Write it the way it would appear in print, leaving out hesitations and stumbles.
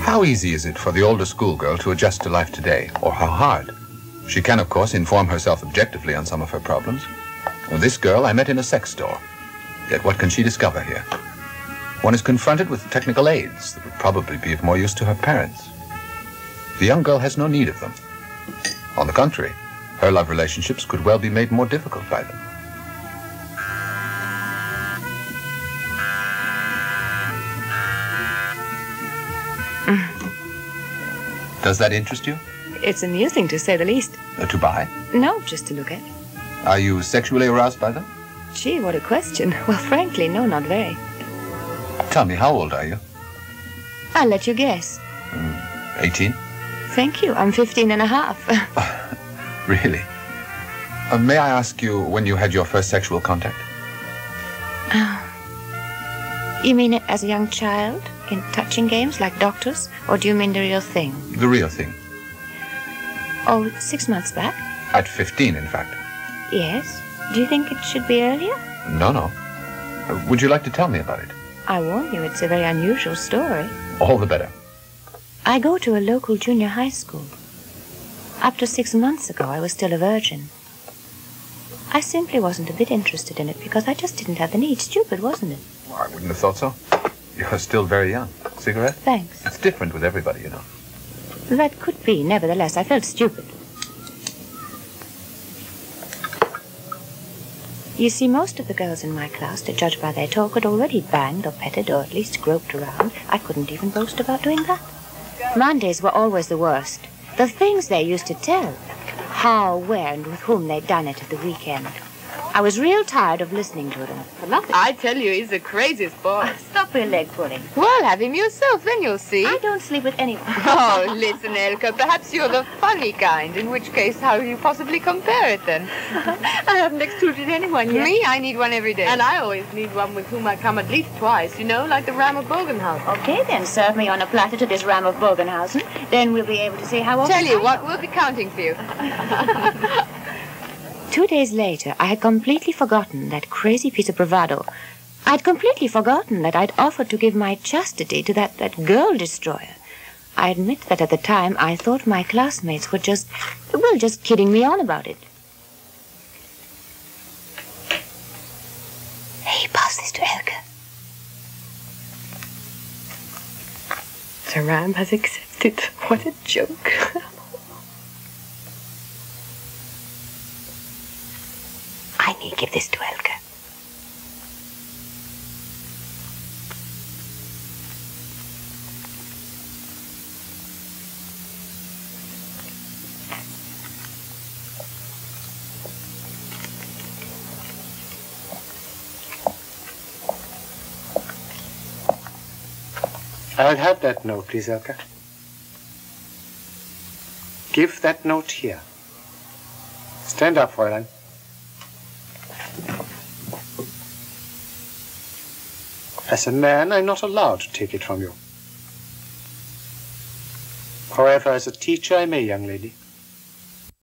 How easy is it for the older schoolgirl to adjust to life today, or how hard? She can, of course, inform herself objectively on some of her problems. Well, this girl I met in a sex store. Yet what can she discover here? One is confronted with technical aids that would probably be of more use to her parents. The young girl has no need of them. On the contrary, her love relationships could well be made more difficult by them. Does that interest you? It's amusing, to say the least. To buy? No, just to look at. Are you sexually aroused by them? Gee, what a question. Well, frankly, no, not very. Tell me, how old are you? I'll let you guess. 18? Thank you. I'm 15 and a half. Really? May I ask you when you had your first sexual contact? You mean it as a young child? In touching games like doctors? Or do you mean the real thing? The real thing. Oh, 6 months back? At 15, in fact. Yes. Do you think it should be earlier? No. Would you like to tell me about it? I warn you, it's a very unusual story. All the better. I go to a local junior high school. Up to 6 months ago, I was still a virgin. I simply wasn't a bit interested in it because I just didn't have the need. Stupid, wasn't it? Well, I wouldn't have thought so. You're still very young. Cigarette? Thanks. It's different with everybody, you know. That could be. Nevertheless, I felt stupid. You see, most of the girls in my class, to judge by their talk, had already banged or petted or at least groped around. I couldn't even boast about doing that. Mondays were always the worst. The things they used to tell. How, where, and with whom they'd done it at the weekend. I was real tired of listening to them. For nothing. I tell you, he's the craziest boy. Stop your leg pulling. Well, have him yourself, then you'll see. I don't sleep with anyone. Oh, listen, Elke, perhaps you're the funny kind, in which case how do you possibly compare it, then? I haven't excluded anyone yet. Me? I need one every day. And I always need one with whom I come at least twice, you know, like the Ram of Bogenhausen. Okay, then, serve me on a platter to this Ram of Bogenhausen. Then we'll be able to see how often Tell you what, we'll be counting for you. 2 days later, I had completely forgotten that crazy piece of bravado. I'd completely forgotten that I'd offered to give my chastity to that girl destroyer. I admit that at the time I thought my classmates were just kidding me on about it. Hey, pass this to Elke. The Ram has accepted. What a joke. I need give this to Elke. I'll have that note, please, Elke. Give that note here. Stand up, Fräulein. As a man, I'm not allowed to take it from you. However, as a teacher, I may, young lady.